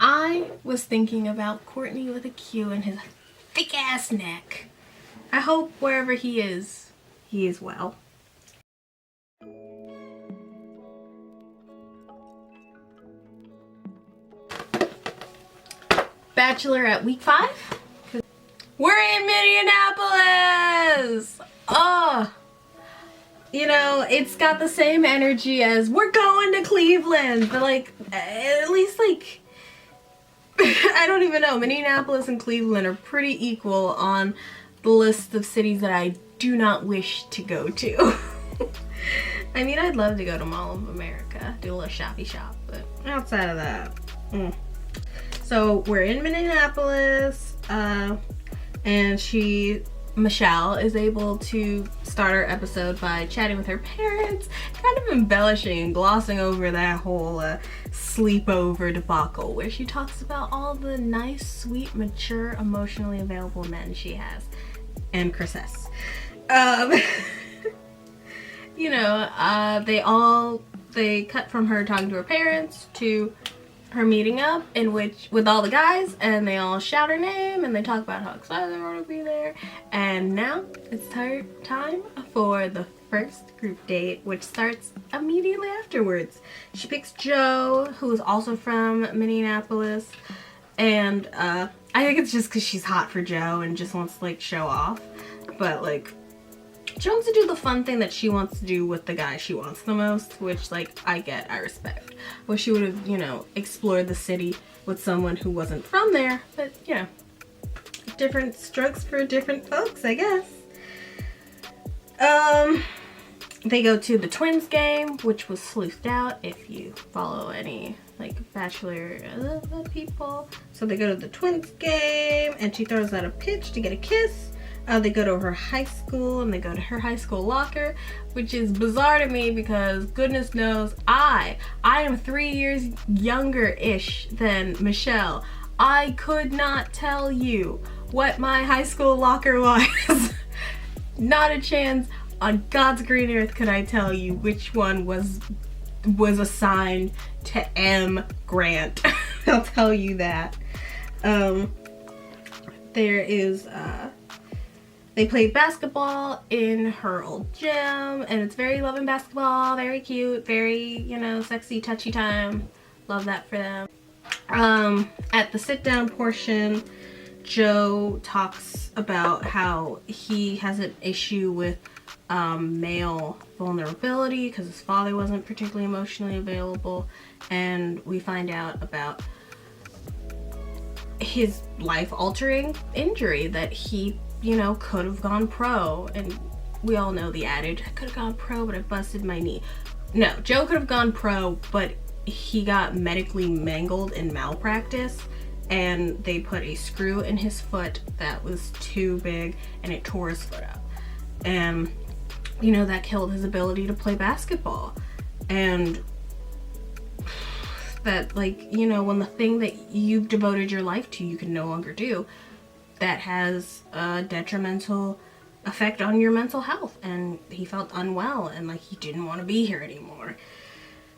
I was thinking about Courtney with a Q and his thick ass neck. I hope wherever he is well. Bachelorette week 5. We're in Minneapolis! Oh! You know, it's got the same energy as we're going to Cleveland, but like, at least like, I don't even know, Minneapolis and Cleveland are pretty equal on the list of cities that I do not wish to go to. I mean, I'd love to go to Mall of America, do a little shoppy shop, but outside of that, So we're in Minneapolis, and Michelle is able to start our episode by chatting with her parents, kind of embellishing and glossing over that whole sleepover debacle where she talks about all the nice, sweet, mature, emotionally available men she has. And Chris S. You know, they cut from her talking to her parents to her meeting up with all the guys, and they all shout her name and they talk about how excited they want to be there. And now it's time for the first group date, which starts immediately afterwards. She picks Joe, who is also from Minneapolis, and I think it's just because she's hot for Joe and just wants to like show off, but like she wants to do the fun thing that she wants to do with the guy she wants the most, which, like, I get, I respect. Well, she would have, you know, explored the city with someone who wasn't from there, but, you know, different strokes for different folks, I guess. They go to the Twins game, which was sleuthed out if you follow any, like, Bachelor people. So they go to the Twins game, and she throws out a pitch to get a kiss. They go to her high school, and they go to her high school locker, which is bizarre to me because goodness knows I am 3 years younger-ish than Michelle. I could not tell you what my high school locker was. Not a chance on God's green earth could I tell you which one was assigned to M. Grant. I'll tell you that. They play basketball in her old gym, and it's very loving basketball, very cute, very, you know, sexy, touchy time. Love that for them. At the sit-down portion, Joe talks about how he has an issue with male vulnerability because his father wasn't particularly emotionally available, and we find out about his life-altering injury that he, you know, could have gone pro. And we all know the adage, I could have gone pro, but I busted my knee. No, Joe could have gone pro, but he got medically mangled in malpractice, and they put a screw in his foot that was too big, and it tore his foot up. And, you know, that killed his ability to play basketball. And that, like, you know, when the thing that you've devoted your life to you can no longer do, that has a detrimental effect on your mental health. And he felt unwell and like he didn't want to be here anymore.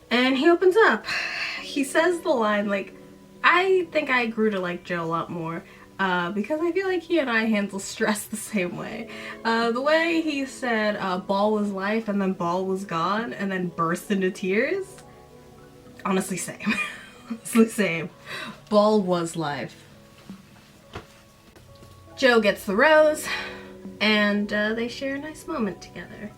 And he opens up. He says the line, like, I think I grew to like Joe a lot more because I feel like he and I handle stress the same way. The way he said ball was life and then ball was gone and then burst into tears. Honestly, same. Honestly, same. Ball was life. Joe gets the rose, and they share a nice moment together.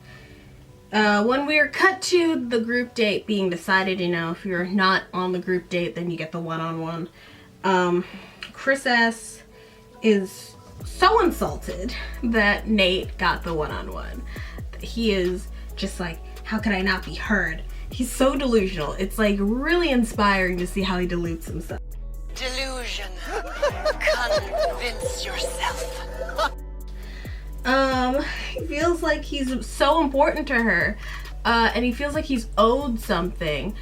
When we are cut to the group date being decided, you know, if you're not on the group date, then you get the one-on-one. Chris S. is so insulted that Nate got the one-on-one. He is just like, how can I not be heard? He's so delusional. It's like really inspiring to see how he dilutes himself. Delusion. Convince yourself. He feels like he's so important to her, and he feels like he's owed something.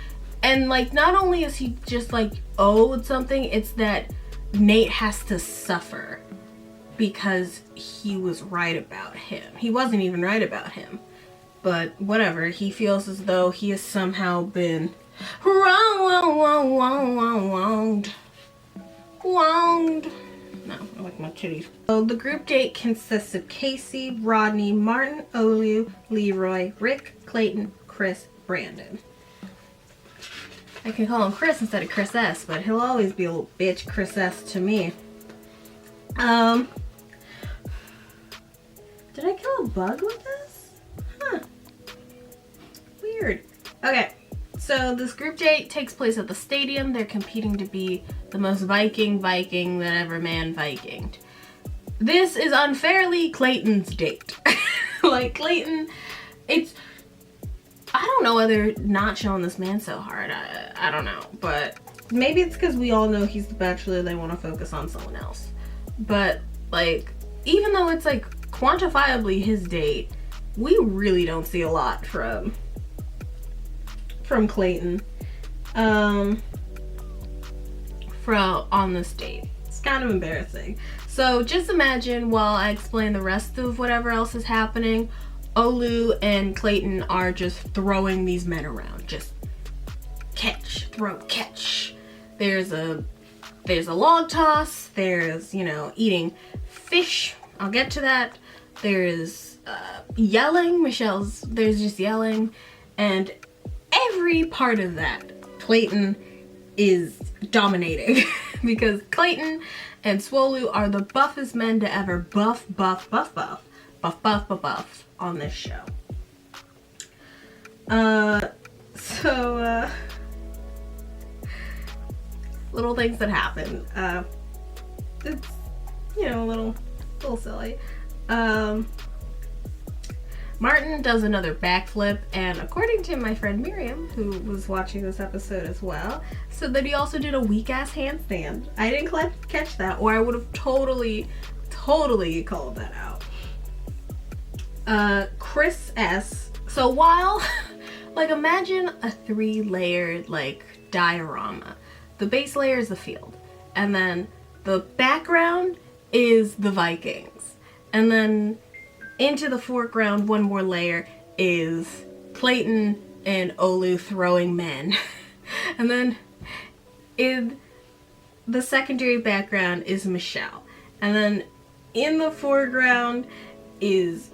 And like, not only is he just like owed something, it's that Nate has to suffer because he was right about him. He wasn't even right about him. But whatever, he feels as though he has somehow been wronged. my titties. So the group date consists of Casey, Rodney, Martin, Olu, Leroy, Rick, Clayton, Chris, Brandon. I can call him Chris instead of Chris S, but he'll always be a little bitch Chris S to me. Did I kill a bug with this? Huh. Weird. Okay, so this group date takes place at the stadium. They're competing to be the most Viking that ever man Vikinged. This is unfairly Clayton's date. Like, Clayton, I don't know why they're not showing this man so hard. I don't know, but maybe it's because we all know he's the bachelor. They want to focus on someone else. But, like, even though it's, like, quantifiably his date, we really don't see a lot from Clayton on this date. It's kind of embarrassing. So just imagine while I explain the rest of whatever else is happening, Olu and Clayton are just throwing these men around. Just catch, throw, catch. There's a log toss. There's, you know, eating fish. I'll get to that. There's yelling. There's just yelling. And every part of that, Clayton is dominating. Because Clayton and Swolu are the buffest men to ever buff on this show. Little things that happen. It's, you know, a little silly. Martin does another backflip, and according to my friend Miriam, who was watching this episode as well, said that he also did a weak-ass handstand. I didn't catch that, or I would have totally called that out. Chris S. So while, like, imagine a 3-layered, like, diorama. The base layer is the field, and then the background is the Vikings, and then into the foreground, one more layer is Clayton and Olu throwing men. And then in the secondary background is Michelle. And then in the foreground is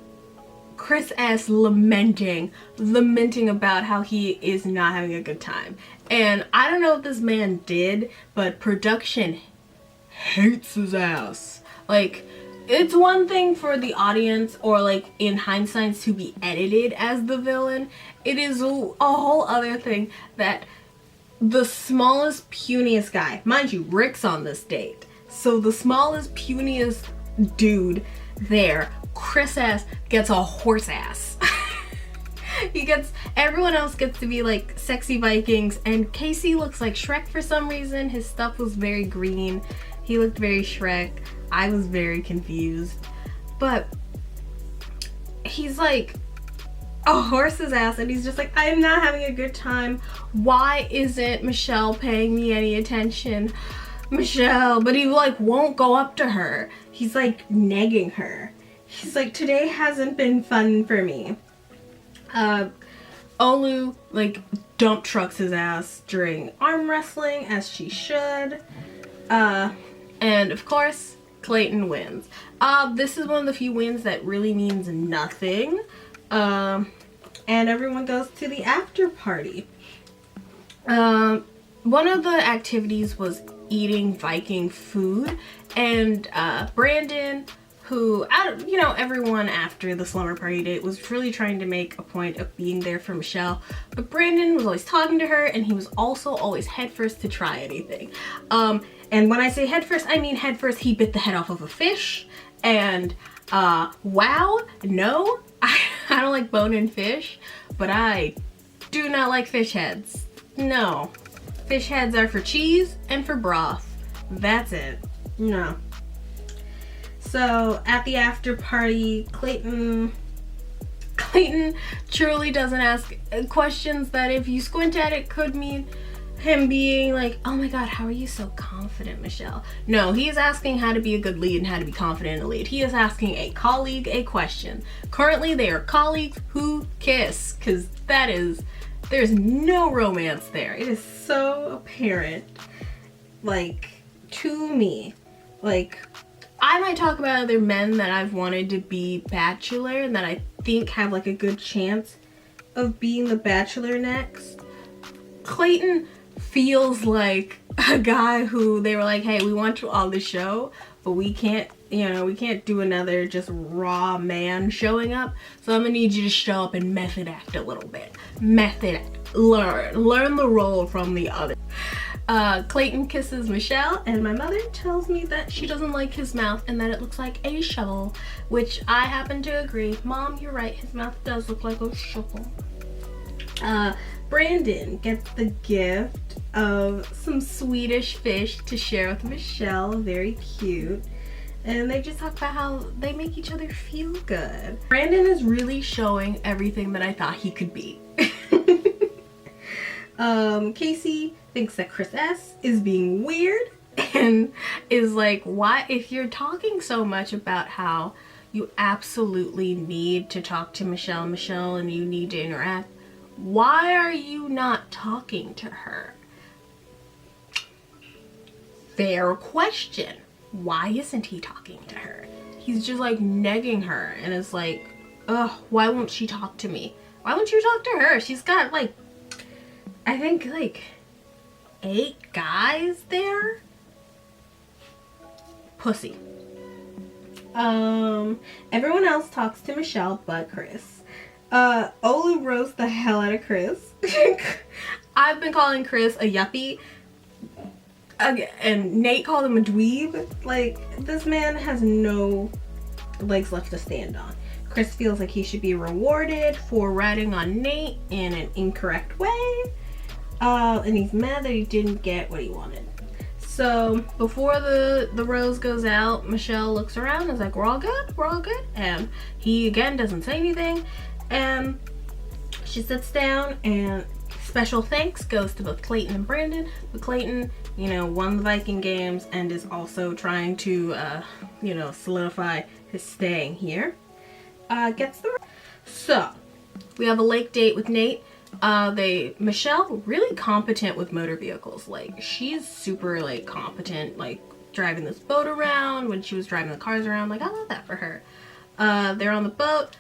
Chris S. lamenting about how he is not having a good time. And I don't know what this man did, but production hates his ass. Like, it's one thing for the audience, or like in hindsight, to be edited as the villain. It is a whole other thing that the smallest, puniest guy, mind you, Rick's on this date, so the smallest, puniest dude there, Chris S, gets a horse ass. Everyone else gets to be like sexy Vikings, and Casey looks like Shrek for some reason. His stuff was very green. He looked very Shrek. I was very confused. But he's like a horse's ass, and he's just like, I am not having a good time. Why isn't Michelle paying me any attention? Michelle. But he like won't go up to her. He's like negging her. He's like, today hasn't been fun for me. Olu like dump trucks his ass during arm wrestling, as she should. And of course, Clayton wins. This is one of the few wins that really means nothing. And everyone goes to the after party. One of the activities was eating Viking food, and Brandon, who, everyone after the slumber party date was really trying to make a point of being there for Michelle, but Brandon was always talking to her, and he was also always headfirst to try anything. And when I say headfirst, I mean headfirst. He bit the head off of a fish, and wow, no, I don't like bone-in fish, but I do not like fish heads. No, fish heads are for cheese and for broth. That's it. No. So at the after party, Clayton truly doesn't ask questions that, if you squint at it, could mean him being like, oh my god, how are you so confident, Michelle? No, he is asking how to be a good lead and how to be confident in a lead. He is asking a colleague a question. Currently, they are colleagues who kiss, because there's no romance there. It is so apparent, like, to me. Like, I might talk about other men that I've wanted to be Bachelor and that I think have like a good chance of being the Bachelor next. Clayton feels like a guy who they were like, hey, we want you on the show, but we can't, you know, we can't do another just raw man showing up. So I'm gonna need you to show up and method act a little bit. Method act. Learn the role from the other. Clayton kisses Michelle, and my mother tells me that she doesn't like his mouth and that it looks like a shovel, which I happen to agree. Mom, you're right, his mouth does look like a shovel. Brandon gets the gift of some Swedish fish to share with Michelle, very cute. And they just talk about how they make each other feel good. Brandon is really showing everything that I thought he could be. Casey thinks that Chris S is being weird and is like, why, if you're talking so much about how you absolutely need to talk to Michelle and you need to interact, why are you not talking to her? Fair question. Why isn't he talking to her? He's just like negging her and it's like, ugh, why won't she talk to me? Why won't you talk to her? She's got like, I think like 8 guys there. Pussy. Everyone else talks to Michelle but Chris. Olu roasts the hell out of Chris. I've been calling Chris a yuppie. And Nate called him a dweeb. Like, this man has no legs left to stand on. Chris feels like he should be rewarded for ratting on Nate in an incorrect way. And he's mad that he didn't get what he wanted. So before the rose goes out, Michelle looks around and is like, we're all good. And he again doesn't say anything. And she sits down and special thanks goes to both Clayton and Brandon. But Clayton, you know, won the Viking games and is also trying to, you know, solidify his staying here. Gets the... So, we have a lake date with Nate. Michelle, really competent with motor vehicles. Like, she's super, like, competent, like, driving this boat around when she was driving the cars around. Like, I love that for her. They're on the boat,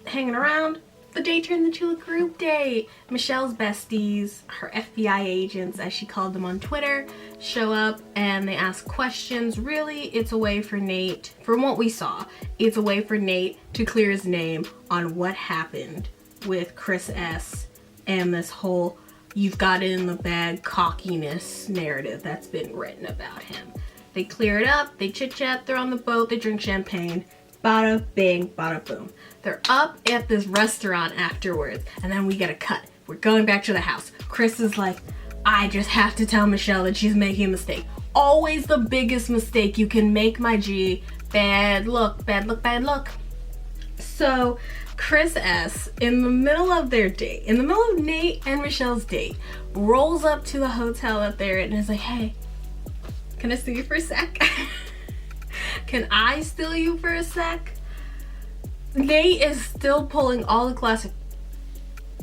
hanging around. The day turned into a group date. Michelle's besties, her FBI agents, as she called them on Twitter, show up and they ask questions. Really, it's a way for Nate, from what we saw, it's a way for Nate to clear his name on what happened with Chris S. and this whole you've got it in the bag cockiness narrative that's been written about him. They clear it up, they chit chat, they're on the boat, they drink champagne. Bada bing, bada boom. They're up at this restaurant afterwards, and then we get a cut. We're going back to the house. Chris is like, I just have to tell Michelle that she's making a mistake. Always the biggest mistake you can make, my G. Bad look, bad look, bad look. So Chris S, in the middle of their date, in the middle of Nate and Michelle's date, rolls up to the hotel that they're in and is like, hey, can I steal you for a sec? Can I steal you for a sec? Nate is still pulling all the classic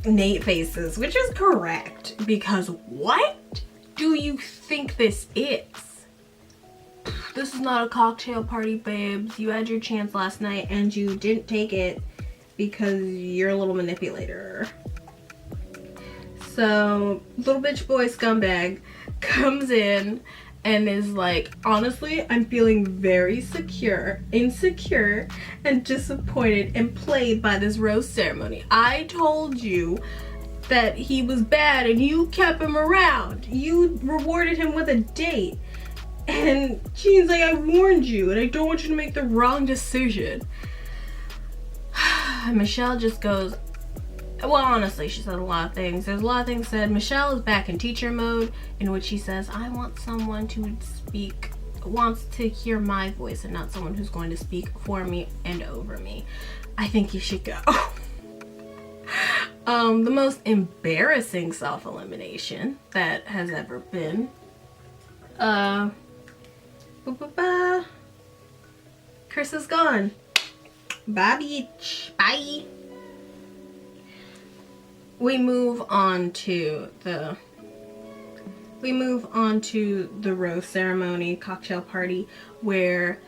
Nate faces, which is correct, because what do you think this is? This is not a cocktail party, babes. You had your chance last night and you didn't take it because you're a little manipulator. So, little bitch boy scumbag comes in and is like, honestly, I'm feeling very insecure, and disappointed and played by this rose ceremony. I told you that he was bad and you kept him around. You rewarded him with a date. And Jean's like, I warned you and I don't want you to make the wrong decision. Michelle just goes, well, honestly, she said a lot of things. There's a lot of things said. Michelle is back in teacher mode, in which she says, I want someone to speak, wants to hear my voice and not someone who's going to speak for me and over me. I think you should go. The most embarrassing self-elimination that has ever been. Chris is gone. Bye, bitch. Bye. We move on to the rose ceremony, cocktail party, where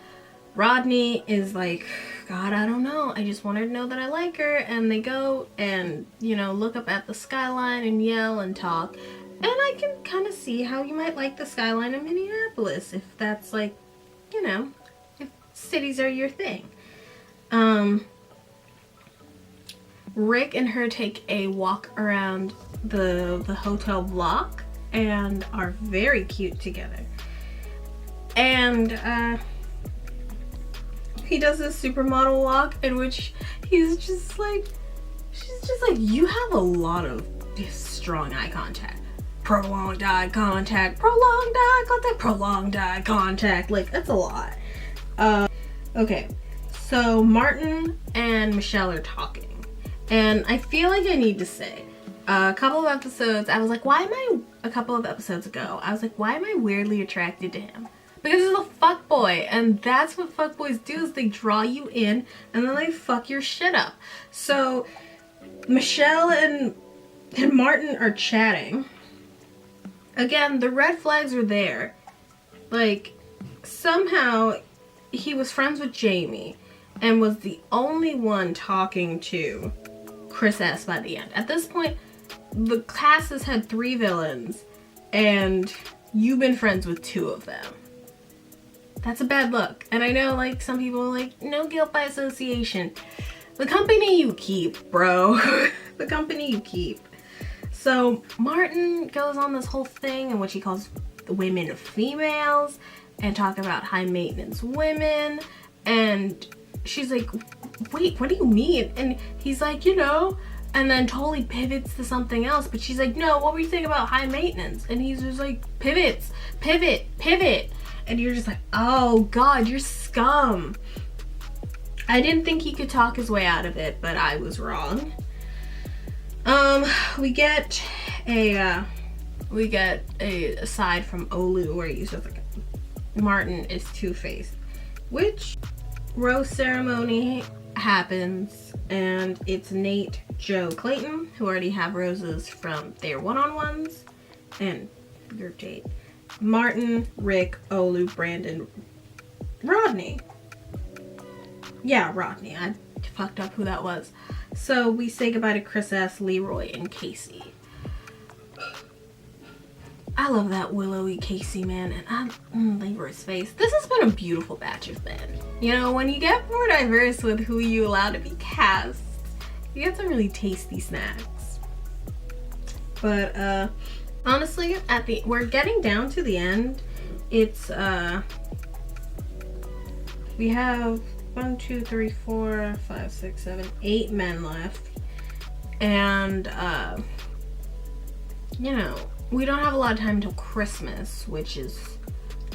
Rodney is like, God, I don't know. I just want her to know that I like her. And they go and, you know, look up at the skyline and yell and talk. And I can kind of see how you might like the skyline of Minneapolis if that's like, you know, if cities are your thing. Rick and her take a walk around the hotel block and are very cute together. And he does this supermodel walk in which she's just like, you have a lot of strong eye contact. Prolonged eye contact, prolonged eye contact, prolonged eye contact. Like, that's a lot. Okay, so Martin and Michelle are talking. And I feel like I need to say, a couple of episodes ago, I was like, why am I weirdly attracted to him? Because he's a fuckboy, and that's what fuckboys do, is they draw you in, and then they fuck your shit up. So, Michelle and Martin are chatting. Again, the red flags are there. Like, somehow, he was friends with Jamie, and was the only one talking to Chris S. by the end. At this point, the cast has had 3 villains, and you've been friends with 2 of them. That's a bad look. And I know, like, some people are like, no guilt by association. The company you keep, bro. The company you keep. So, Martin goes on this whole thing in which he calls women females, and talk about high maintenance women, and she's like, wait, what do you mean? And he's like, you know, and then totally pivots to something else, but she's like, no, what were you thinking about high maintenance? And he's just like, pivot. And you're just like, oh God, you're scum. I didn't think he could talk his way out of it, but I was wrong. We get a aside from Olu where he's just like, Martin is two-faced, which rose ceremony happens, and it's Nate, Joe, Clayton, who already have roses from their one-on-ones, and your date. Martin, Rick, Olu, Brandon, Rodney. Yeah, Rodney. I fucked up who that was. So we say goodbye to Chris S., Leroy, and Casey. I love that willowy Casey, man, and Leroy's face. This has been a beautiful batch of men. You know, when you get more diverse with who you allow to be cast, you get some really tasty snacks. But honestly, we're getting down to the end. It's we have 1, 2, 3, 4, 5, 6, 7, 8 men left, and you know, we don't have a lot of time until Christmas, which is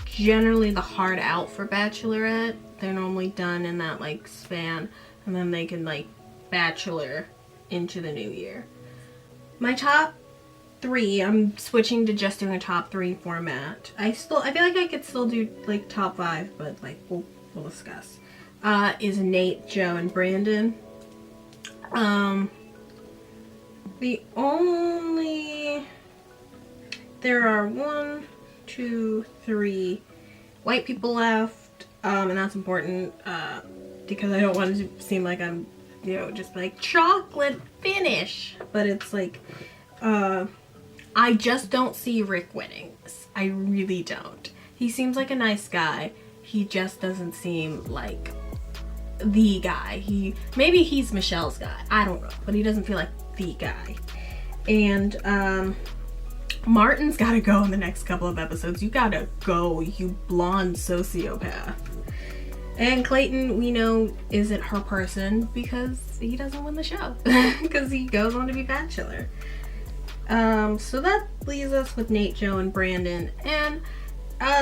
generally the hard out for Bachelorette. They're normally done in that like span, and then they can like Bachelor into the new year. My top 3, I'm switching to just doing a top 3 format. I feel like I could still do like top 5, but like we'll discuss. Is Nate, Joe, and Brandon. There are 1, 2, 3 white people left, and that's important, because I don't want it to seem like I'm, you know, just like chocolate finish, but it's like, I just don't see Rick winning this. I really don't. He seems like a nice guy. He just doesn't seem like the guy. Maybe he's Michelle's guy. I don't know, but he doesn't feel like the guy. And, Martin's gotta go in the next couple of episodes. You gotta go, you blonde sociopath. And Clayton, we know, isn't her person because he doesn't win the show. Because he goes on to be Bachelor. So that leaves us with Nate, Joe, and Brandon. And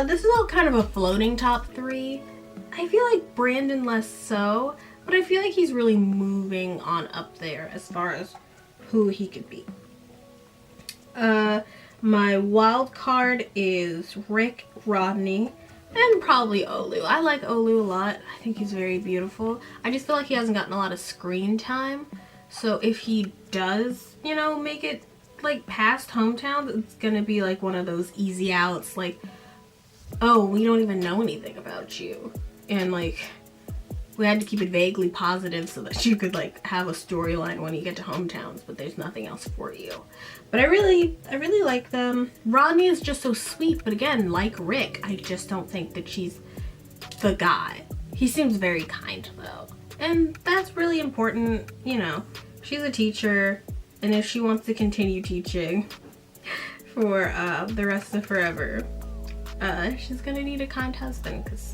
this is all kind of a floating top 3. I feel like Brandon less so, but I feel like he's really moving on up there as far as who he could be. My wild card is Rick, Rodney, and probably Olu. I like Olu a lot. I think he's very beautiful. I just feel like he hasn't gotten a lot of screen time. So if he does, you know, make it like past hometown, it's gonna be like one of those easy outs, like, oh, we don't even know anything about you. And like, we had to keep it vaguely positive so that you could like have a storyline when you get to hometowns, but there's nothing else for you. But I really like them. Rodney is just so sweet, but again, like Rick, I just don't think that she's the guy. He seems very kind though, and that's really important. You know, she's a teacher, and if she wants to continue teaching for the rest of forever, she's gonna need a kind husband, because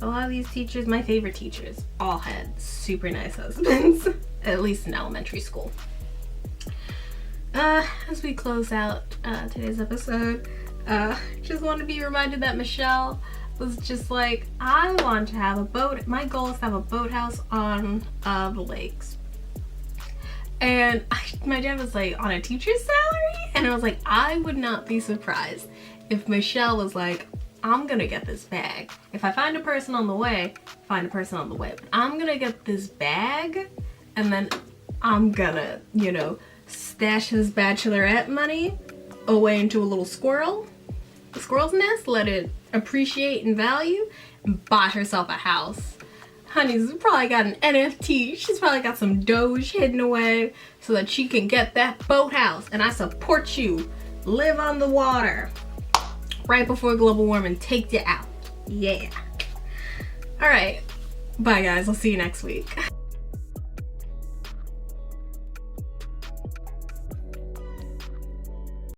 a lot of these teachers, my favorite teachers, all had super nice husbands, at least in elementary school. As we close out today's episode, just want to be reminded that Michelle was just like, I want to have a boat. My goal is to have a boathouse on the lakes. And my dad was like, on a teacher's salary? And I was like, I would not be surprised if Michelle was like, I'm gonna get this bag. If I find a person on the way, find a person on the way. But I'm gonna get this bag, and then I'm gonna, you know, stash his Bachelorette money away into a little squirrel's nest, let it appreciate in value, and buy herself a house. Honey's probably got an NFT. She's probably got some Doge hidden away so that she can get that boathouse. And I support you. Live on the water right before global warming takes you out. Yeah. All right. Bye, guys. I'll see you next week.